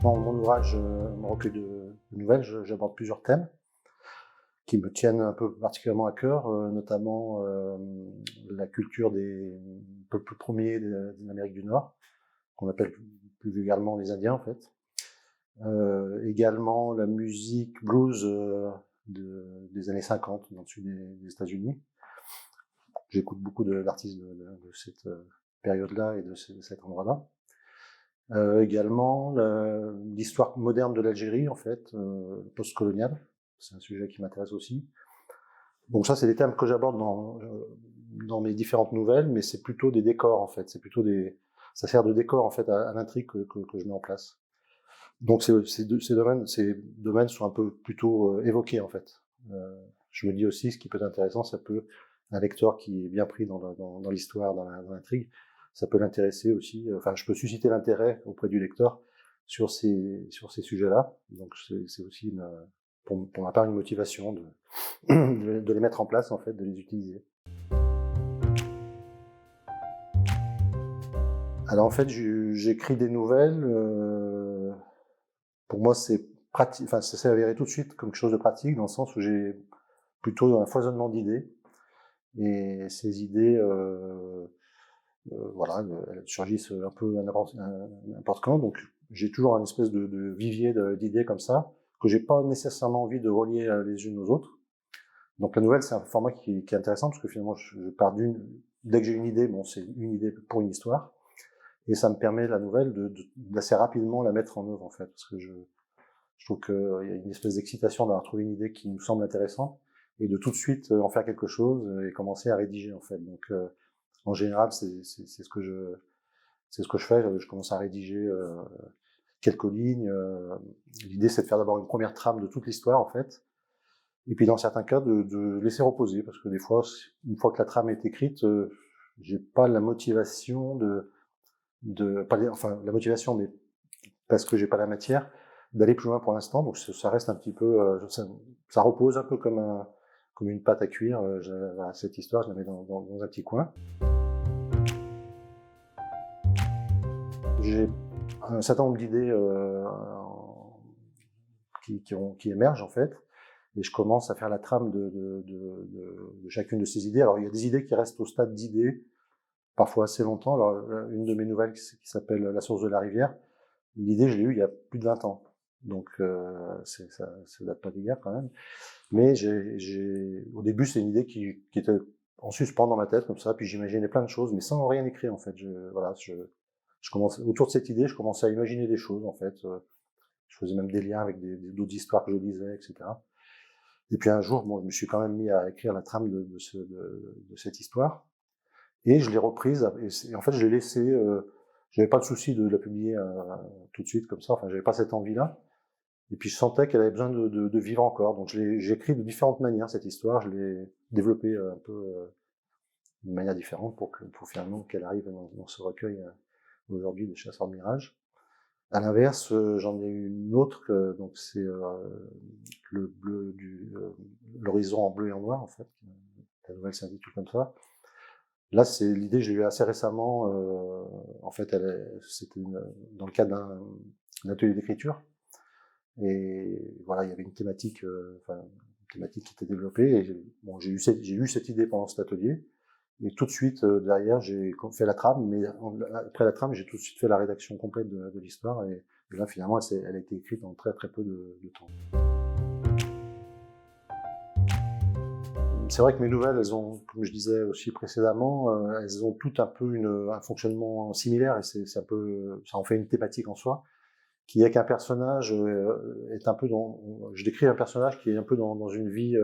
Dans mon ouvrage, mon recueil de nouvelles, j'aborde plusieurs thèmes qui me tiennent un peu particulièrement à cœur, notamment la culture des peuples premiers d'Amérique du Nord, qu'on appelle plus vulgairement les Indiens en fait. Également la musique blues des années 50 dans le sud des États-Unis. J'écoute beaucoup d'artistes de cette période-là et de cet endroit-là. Également l'histoire moderne de l'Algérie en fait, post-coloniale, c'est un sujet qui m'intéresse aussi. Donc ça c'est des thèmes que j'aborde dans mes différentes nouvelles, mais c'est plutôt des décors en fait, ça sert de décor en fait à l'intrigue que je mets en place. Donc ces domaines sont un peu plutôt évoqués en fait. Je me dis aussi, ce qui peut être intéressant, ça peut, un lecteur qui est bien pris dans l'histoire, dans l'intrigue, ça peut l'intéresser aussi, enfin je peux susciter l'intérêt auprès du lecteur sur ces sujets-là. Donc c'est aussi pour ma part une motivation de les mettre en place en fait, de les utiliser. Alors en fait j'écris des nouvelles, pour moi c'est pratique, enfin ça s'est avéré tout de suite comme quelque chose de pratique dans le sens où j'ai plutôt un foisonnement d'idées et ces idées voilà, elles surgissent un peu à n'importe quand, donc j'ai toujours un espèce de vivier d'idées comme ça, que j'ai pas nécessairement envie de relier les unes aux autres. Donc la nouvelle, c'est un format qui est intéressant, parce que finalement, je pars dès que j'ai une idée, bon, c'est une idée pour une histoire, et ça me permet, la nouvelle, d'assez rapidement la mettre en œuvre, en fait, parce que je trouve qu'il y a une espèce d'excitation d'avoir trouvé une idée qui nous semble intéressante, et de tout de suite en faire quelque chose, et commencer à rédiger, en fait. Donc, en général, c'est ce que je fais. Je commence à rédiger quelques lignes. L'idée, c'est de faire d'abord une première trame de toute l'histoire, en fait. Et puis, dans certains cas, de laisser reposer, parce que des fois, une fois que la trame est écrite, j'ai pas la motivation enfin, la motivation, mais parce que j'ai pas la matière, d'aller plus loin pour l'instant. Donc, ça reste un petit peu, ça repose un peu comme une pâte à cuire. Voilà, cette histoire, je la mets dans un petit coin. J'ai un certain nombre d'idées qui émergent en fait, et je commence à faire la trame de chacune de ces idées. Alors il y a des idées qui restent au stade d'idées, parfois assez longtemps. Alors une de mes nouvelles qui s'appelle La source de la rivière, l'idée je l'ai eue il y a plus de 20 ans, donc ça date pas d'hier quand même. Mais au début c'est une idée qui était en suspens dans ma tête comme ça, puis j'imaginais plein de choses, mais sans rien écrire en fait. Je commence, autour de cette idée, je commençais à imaginer des choses, en fait. Je faisais même des liens avec d'autres histoires que je lisais, etc. Et puis un jour, bon, je me suis quand même mis à écrire la trame de cette histoire. Et je l'ai reprise, et en fait, je l'ai laissée, j'avais pas de souci de la publier tout de suite, comme ça. Enfin, j'avais pas cette envie-là. Et puis je sentais qu'elle avait besoin de vivre encore. Donc j'ai écrit de différentes manières cette histoire. Je l'ai développée un peu d'une manière différente pour finalement qu'elle arrive dans ce recueil aujourd'hui de Chasseurs de Mirages. À l'inverse, j'en ai une autre, donc c'est l'horizon en bleu et en noir en fait. La nouvelle s'intitule comme ça. Là, c'est l'idée, je l'ai eu assez récemment. En fait, c'était dans le cadre d'un atelier d'écriture. Et voilà, il y avait une thématique, une thématique qui était développée. Et bon, j'ai eu cette idée pendant cet atelier. Et tout de suite, derrière, j'ai fait la trame, mais après la trame, j'ai tout de suite fait la rédaction complète de l'histoire, et là, finalement, elle a été écrite en très très peu de temps. C'est vrai que mes nouvelles, elles ont, comme je disais aussi précédemment, elles ont toutes un peu un fonctionnement similaire, et c'est un peu, ça en fait une thématique en soi, qui est qu'un personnage est un peu je décris un personnage qui est un peu dans une vie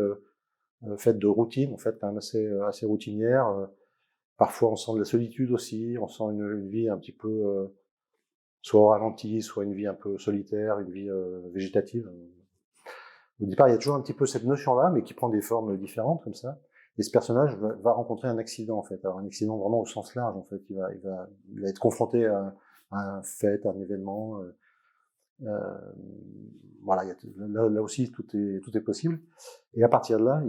faite de routine, en fait, quand même assez routinière. Parfois, on sent de la solitude aussi, on sent une vie un petit peu soit au ralenti, soit une vie un peu solitaire, une vie végétative. Au départ, il y a toujours un petit peu cette notion-là, mais qui prend des formes différentes comme ça. Et ce personnage va rencontrer un accident, en fait. Alors, un accident vraiment au sens large, en fait. Il va être confronté à un fait, à un événement. Voilà, là aussi, tout est possible. Et à partir de là,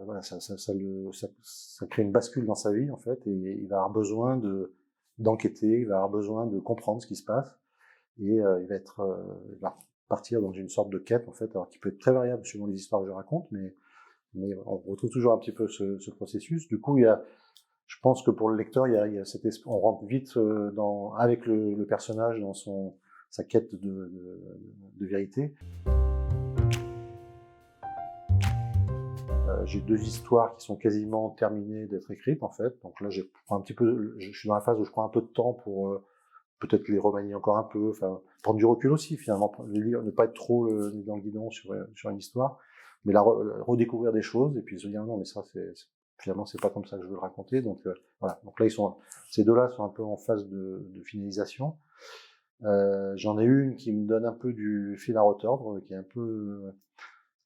voilà, ça crée une bascule dans sa vie, en fait, et il va avoir besoin d'enquêter, il va avoir besoin de comprendre ce qui se passe. et il va partir dans une sorte de quête en fait, alors qui peut être très variable suivant les histoires que je raconte, mais on retrouve toujours un petit peu ce processus. Du coup, je pense que pour le lecteur, il y a on rentre vite avec le personnage dans sa quête de vérité. J'ai 2 histoires qui sont quasiment terminées d'être écrites en fait. Donc là, je suis dans la phase où je prends un peu de temps pour peut-être les remanier encore un peu, enfin prendre du recul aussi finalement, ne pas être trop le nez dans le guidon sur une histoire, mais redécouvrir des choses et puis se dire non mais ça finalement c'est pas comme ça que je veux le raconter. Donc voilà. Donc là ces deux-là sont un peu en phase de finalisation. J'en ai une qui me donne un peu du fil à retordre, qui est un peu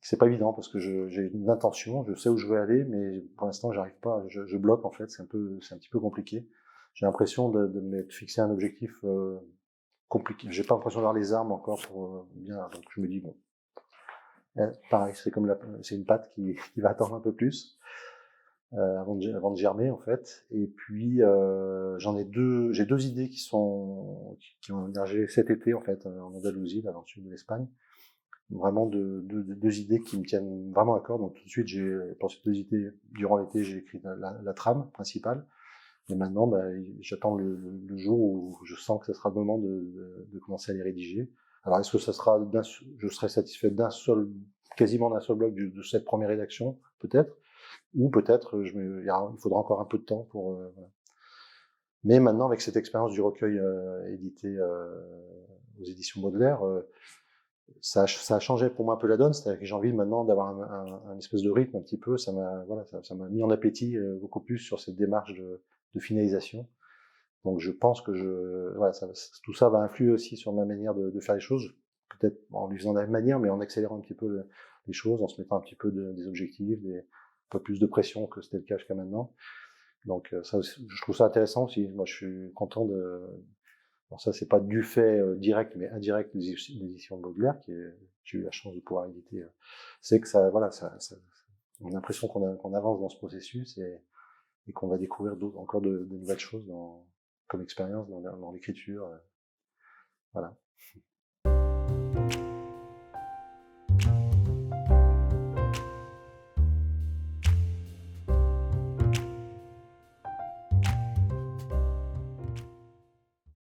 c'est pas évident parce que j'ai une intention, je sais où je veux aller, mais pour l'instant j'arrive pas, je bloque en fait, c'est un petit peu compliqué. J'ai l'impression de m'être fixé un objectif compliqué. J'ai pas l'impression d'avoir les armes encore pour bien, donc je me dis bon, pareil, c'est une patte qui va attendre un peu plus avant de germer en fait. Et puis j'ai deux idées qui ont émergé cet été en fait en Andalousie, là dans le sud de l'Espagne. Vraiment deux idées qui me tiennent vraiment à cœur. Donc tout de suite, pour ces deux idées, durant l'été, j'ai écrit la trame principale. Et maintenant, j'attends le jour où je sens que ce sera le moment de commencer à les rédiger. Alors est-ce que je serai satisfait quasiment d'un seul bloc de cette première rédaction, peut-être, ou peut-être il faudra encore un peu de temps pour. Voilà. Mais maintenant, avec cette expérience du recueil édité aux éditions Baudelaire, ça a changé pour moi un peu la donne, c'est-à-dire que j'ai envie maintenant d'avoir un espèce de rythme un petit peu, ça m'a mis en appétit beaucoup plus sur cette démarche de finalisation. Donc je pense que tout ça va influer aussi sur ma manière de faire les choses, peut-être en lui faisant de la même manière, mais en accélérant un petit peu les choses, en se mettant un petit peu des objectifs, un peu plus de pression que c'était le cas jusqu'à maintenant. Donc ça, je trouve ça intéressant aussi. Moi, je suis content alors ça, c'est pas du fait direct, mais indirect des éditions de Baudelaire, j'ai eu la chance de pouvoir éditer. C'est que on a l'impression qu'on avance dans ce processus et qu'on va découvrir encore de nouvelles choses comme expérience dans l'écriture. Voilà.